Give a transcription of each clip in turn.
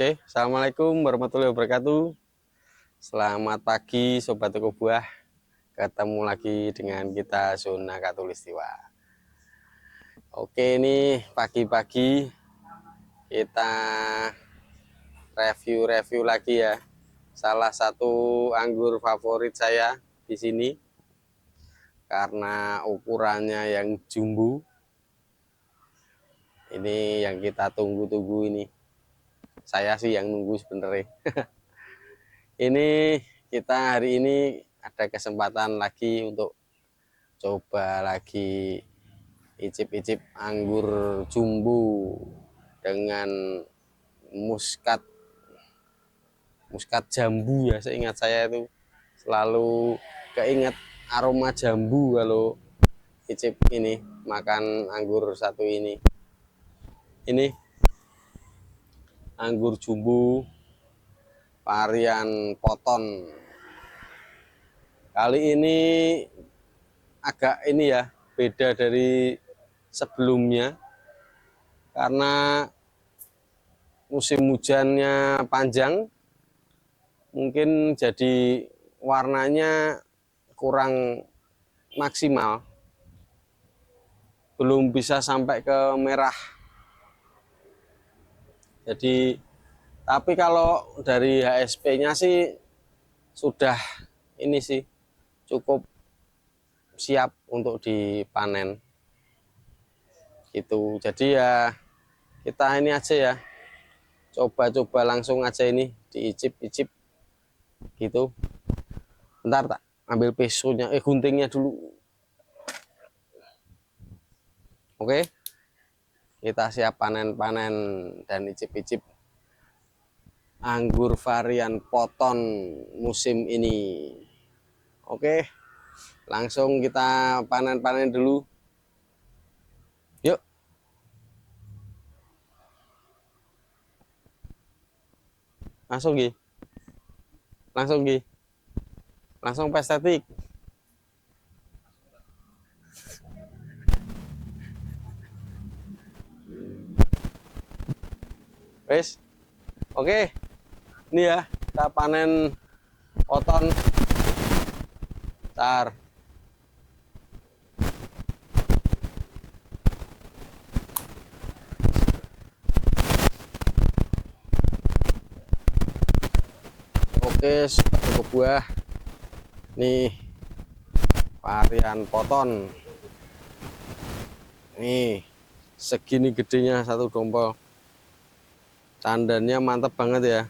Oke, assalamualaikum warahmatullahi wabarakatuh. Selamat pagi sobat toko buah. Ketemu lagi dengan kita Zona Katulistiwa. Oke, ini pagi-pagi kita review lagi ya. Salah satu anggur favorit saya di sini karena ukurannya yang jumbo. Ini yang kita tunggu-tunggu ini. Saya sih yang nunggu sebenarnya. Ini kita hari ini ada kesempatan lagi untuk coba lagi icip-icip anggur jumbo dengan muskat jambu ya. Seingat saya itu selalu keinget aroma jambu kalau icip ini makan anggur satu ini. Ini anggur jumbo varian Poton. Kali ini agak ini ya, beda dari sebelumnya karena musim hujannya panjang, mungkin jadi warnanya kurang maksimal, belum bisa sampai ke merah. Jadi tapi kalau dari HSP-nya sih sudah ini sih cukup siap untuk dipanen gitu. Jadi ya kita ini aja ya, coba-coba langsung aja ini diicip-icip gitu. Bentar tak ambil pesonya, guntingnya dulu. Oke, kita siap panen-panen dan icip-icip anggur varian Poton musim ini. Oke, langsung kita panen-panen dulu. Yuk. Langsung Gi. Langsung Gi. Langsung pestetik. Wes. Oke. Ini ya, kita panen Poton. Tar. Oke, cukup buah. Nih varian Poton. Nih segini gedenya satu dompol. Tandannya mantap banget ya.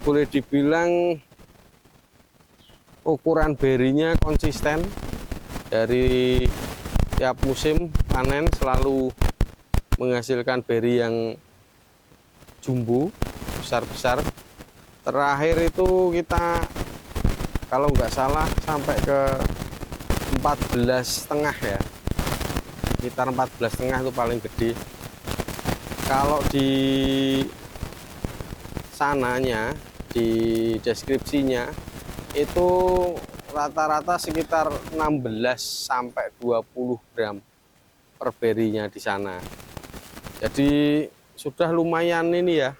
Boleh dibilang ukuran berinya konsisten dari tiap musim panen, selalu menghasilkan beri yang jumbo besar-besar. Terakhir itu kita kalau nggak salah sampai ke 14,5 ya, sekitar 14,5 itu paling gede. Kalau di sananya, di deskripsinya itu rata-rata sekitar 16 sampai 20 gram per berinya di sana. Jadi sudah lumayan ini ya,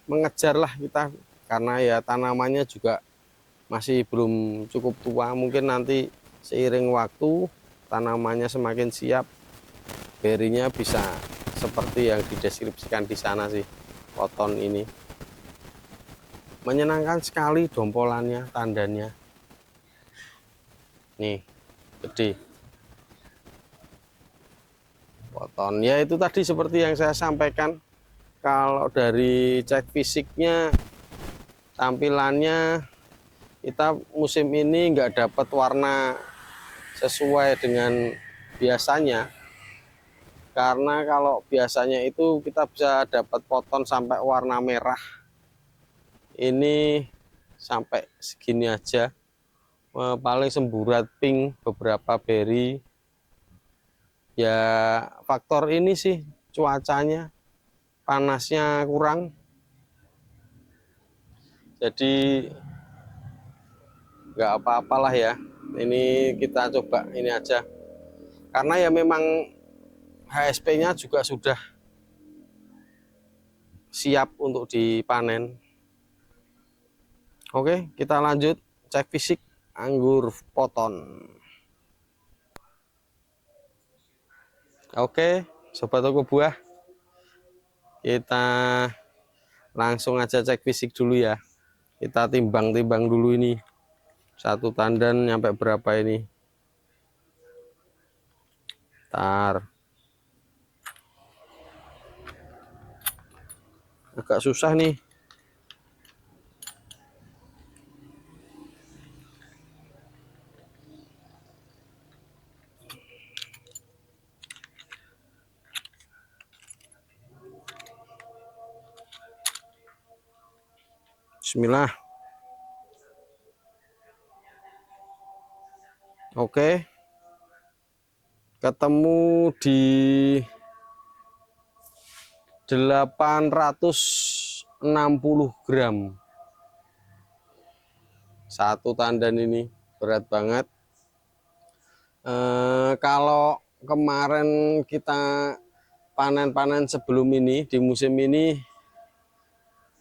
mengejar lah kita, karena ya tanamannya juga masih belum cukup tua. Mungkin nanti seiring waktu tanamannya semakin siap, berinya bisa seperti yang dideskripsikan di sana sih. Poton ini menyenangkan sekali, dompolannya, tandannya nih gede. Poton ya itu tadi seperti yang saya sampaikan, kalau dari cek fisiknya, tampilannya, kita musim ini nggak dapat warna sesuai dengan biasanya. Karena kalau biasanya itu kita bisa dapat Poton sampai warna merah, ini sampai segini aja, paling semburat pink beberapa beri. Ya faktor ini sih, cuacanya, panasnya kurang, jadi nggak apa-apalah ya. Ini kita coba ini aja, karena ya memang HSP-nya juga sudah siap untuk dipanen. Oke, kita lanjut cek fisik anggur poton. Oke, sobat toko buah, kita langsung aja cek fisik dulu ya. Kita timbang-timbang dulu ini. Satu tandan nyampe berapa ini? Ntar. Agak susah nih. Bismillah. Oke. Ketemu di 860 gram. Satu tandan ini berat banget. Kalau kemarin kita panen-panen sebelum ini di musim ini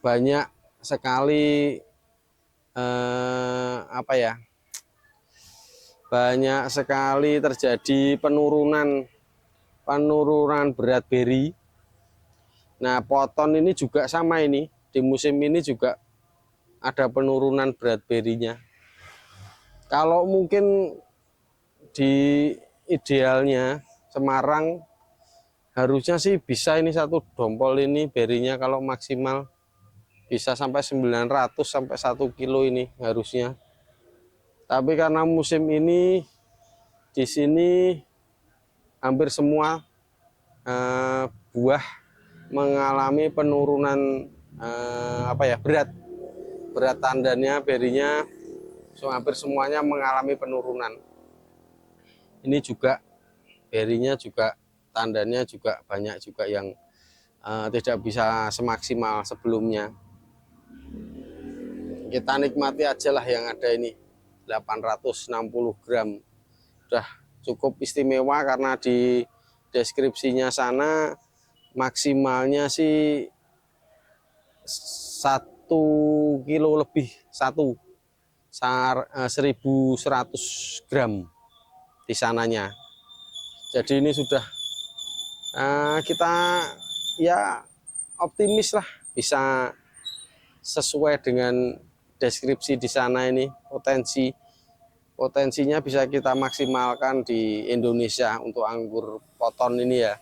banyak sekali banyak sekali terjadi penurunan berat beri. Nah, poton ini juga sama ini. Di musim ini juga ada penurunan berat berinya. Kalau mungkin di idealnya Semarang harusnya sih bisa ini satu dompol ini berinya kalau maksimal bisa sampai 900 sampai 1 kilo ini harusnya. Tapi karena musim ini di sini hampir semua buah mengalami penurunan berat tandannya berinya, so hampir semuanya mengalami penurunan. Ini juga berinya juga tandannya juga banyak juga yang tidak bisa semaksimal sebelumnya. Kita nikmati aja lah yang ada ini 860 gram udah cukup istimewa karena di deskripsinya sana maksimalnya sih 1 kilo lebih 1100 gram di sananya. Jadi ini sudah kita ya optimis lah bisa sesuai dengan deskripsi di sana. Ini potensinya bisa kita maksimalkan di Indonesia untuk anggur poton ini ya.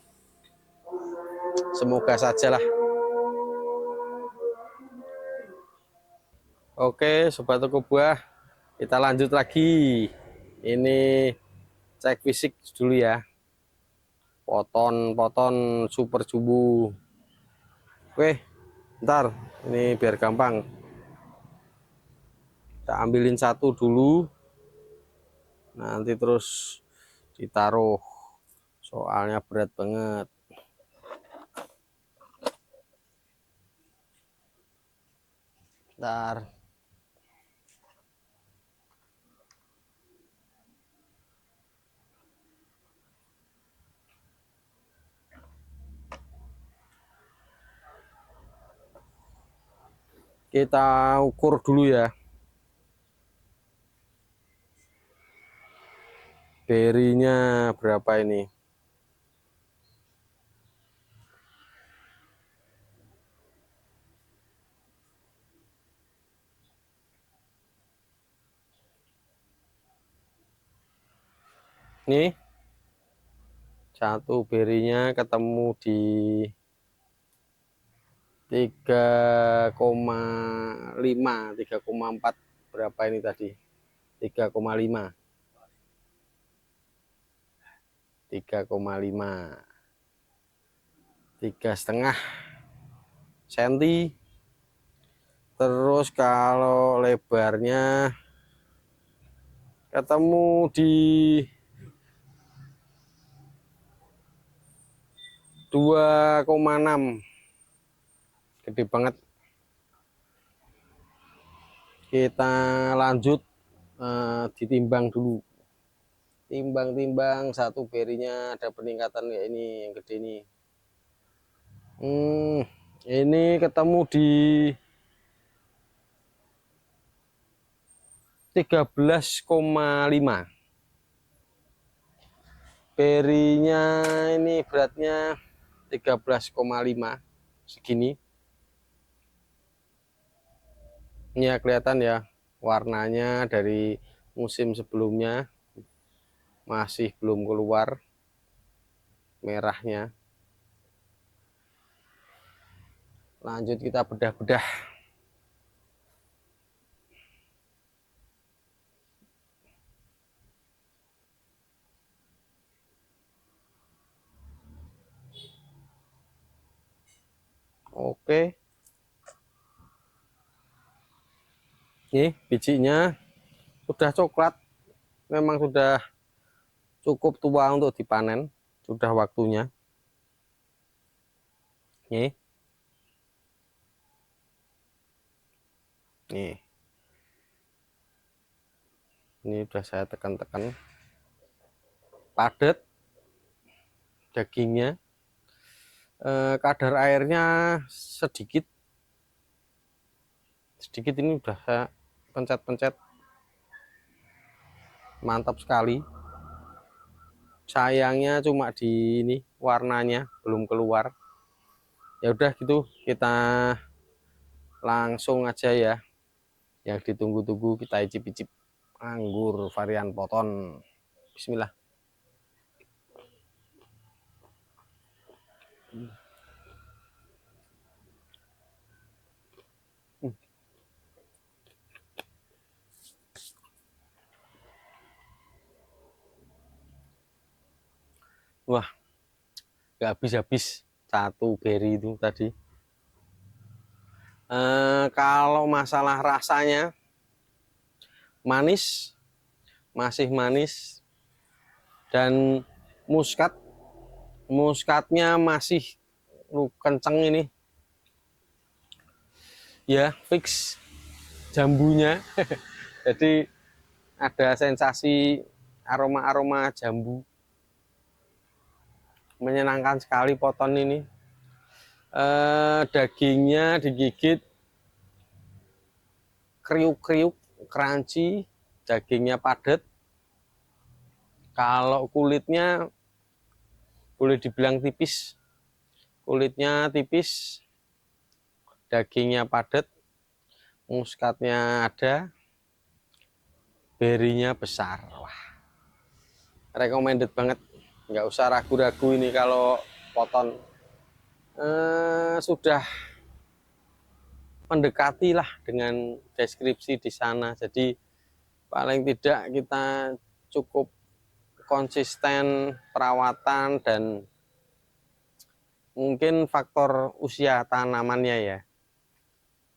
Semoga saja lah. Oke, sobat toko buah, kita lanjut lagi. Ini cek fisik dulu ya. Poton super jumbo. Oke, ntar ini biar gampang. Kita ambilin satu dulu. Nanti terus ditaruh. Soalnya berat banget. Ntar. Kita ukur dulu ya. Berinya berapa ini? Nih. Satu berinya ketemu di 3,5, 3,4 berapa ini tadi? 3,5. 3,5. 3,5 cm. Terus kalau lebarnya ketemu di 2,6. Gede banget. Kita lanjut ditimbang dulu. timbang-timbang satu berinya ada peningkatan kayak ini yang gede ini. Ini ketemu di 13,5. Berinya ini beratnya 13,5 segini. Ini ya kelihatan ya warnanya dari musim sebelumnya masih belum keluar merahnya. Lanjut kita bedah-bedah. Oke. Ini bijinya sudah coklat, memang sudah cukup tua untuk dipanen, sudah waktunya. Nih. Nih. Ini sudah saya tekan-tekan. Padat dagingnya. Kadar airnya sedikit. Sedikit ini sudah saya pencet-pencet. Mantap sekali. Sayangnya cuma di ini warnanya belum keluar. Ya udah gitu, kita langsung aja ya. Yang ditunggu-tunggu kita icip-icip anggur varian Poton. Bismillah. Wah, gak habis-habis satu beri itu tadi. Kalau masalah rasanya manis, masih manis, dan muskatnya masih kenceng ini ya, fix jambunya. Jadi ada sensasi aroma-aroma jambu, menyenangkan sekali Poton ini. Dagingnya digigit kriuk-kriuk, crunchy, dagingnya padat. Kalau kulitnya boleh dibilang tipis, kulitnya tipis, dagingnya padat, muskatnya ada, berinya besar. Wah, recommended banget, nggak usah ragu-ragu ini kalau Poton. Sudah mendekati lah dengan deskripsi di sana, jadi paling tidak kita cukup konsisten perawatan dan mungkin faktor usia tanamannya ya.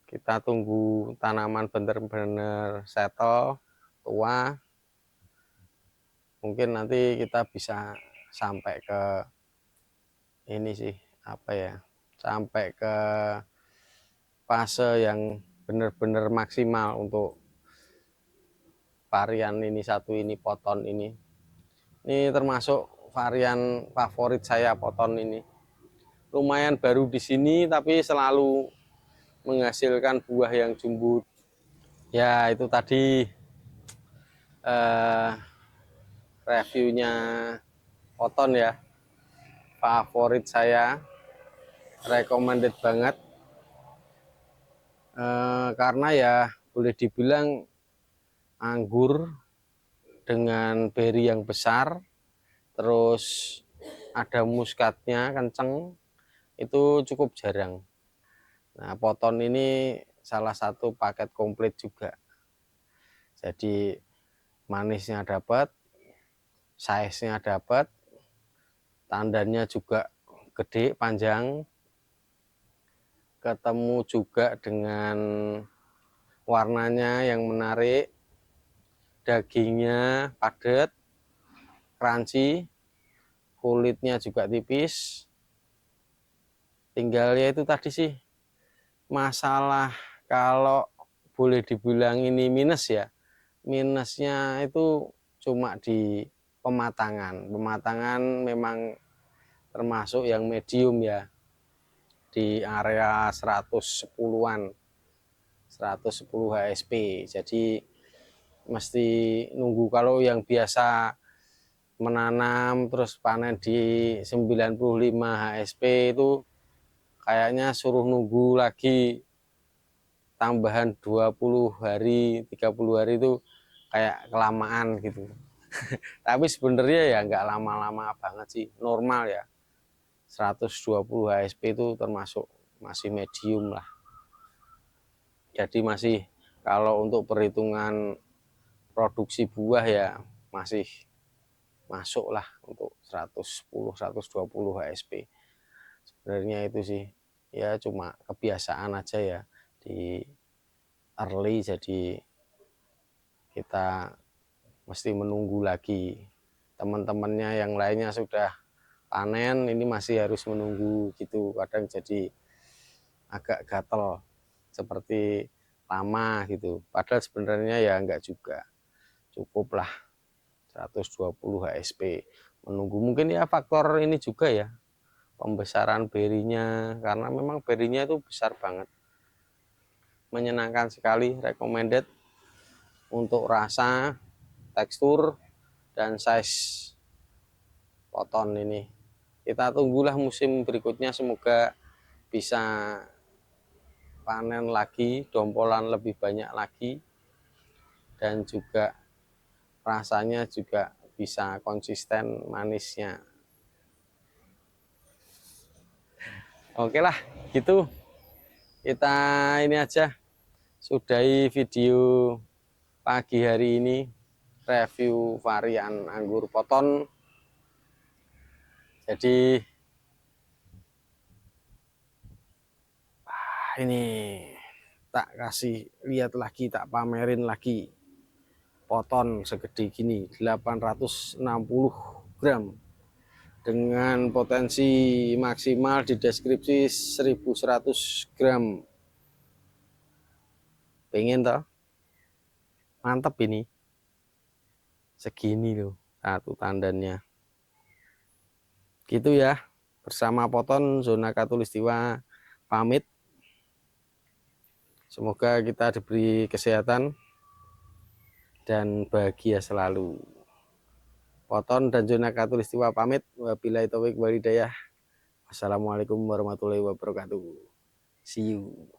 Kita tunggu tanaman benar-benar settle, tua. Mungkin nanti kita bisa sampai ke ini sih, apa ya? Sampai ke fase yang benar-benar maksimal untuk varian ini satu ini, Poton ini. Ini termasuk varian favorit saya, Poton ini. Lumayan baru di sini tapi selalu menghasilkan buah yang jumbo. Ya itu tadi reviewnya Poton ya, favorit saya, recommended banget. Karena ya boleh dibilang anggur dengan beri yang besar, terus ada muskatnya kenceng, itu cukup jarang. Nah, Poton ini salah satu paket komplit juga. Jadi manisnya dapat, size-nya dapat, tandannya juga gede, panjang, ketemu juga dengan warnanya yang menarik, dagingnya padat, crunchy, kulitnya juga tipis. Tinggal ya itu tadi sih, masalah kalau boleh dibilang ini minus ya, minusnya itu cuma di Pematangan memang termasuk yang medium ya, di area 110-an 110 HSP. Jadi mesti nunggu. Kalau yang biasa menanam terus panen di 95 HSP itu kayaknya suruh nunggu lagi tambahan 20 hari 30 hari itu kayak kelamaan gitu. Tapi sebenarnya ya nggak lama-lama banget sih, normal ya. 120 HSP itu termasuk masih medium lah. Jadi masih, kalau untuk perhitungan produksi buah ya masih masuk lah untuk 110 120 HSP. Sebenarnya itu sih ya cuma kebiasaan aja ya di early, jadi kita mesti menunggu lagi. Teman-temannya yang lainnya sudah panen, ini masih harus menunggu gitu. Kadang jadi agak gatel seperti lama gitu. Padahal sebenarnya ya enggak juga. Cukup lah 120 HSP menunggu. Mungkin ya faktor ini juga ya, pembesaran berinya, karena memang berinya itu besar banget. Menyenangkan sekali, recommended untuk rasa, tekstur, dan size poton ini. Kita tunggulah musim berikutnya, semoga bisa panen lagi, dompolan lebih banyak lagi, dan juga rasanya juga bisa konsisten manisnya. Oke lah, gitu. Kita ini aja, sudahi video pagi hari ini, review varian anggur poton. Jadi ini tak kasih lihat lagi, tak pamerin lagi poton segede gini, 860 gram dengan potensi maksimal di deskripsi 1100 gram. Pengen toh? Mantap ini. Segini loh satu tandannya. Gitu ya. Bersama Poton Zona Katulistiwa pamit. Semoga kita diberi kesehatan dan bahagia selalu. Poton dan Zona Katulistiwa pamit. Wabillahi taufiq walhidayah. Wassalamualaikum warahmatullahi wabarakatuh. See you.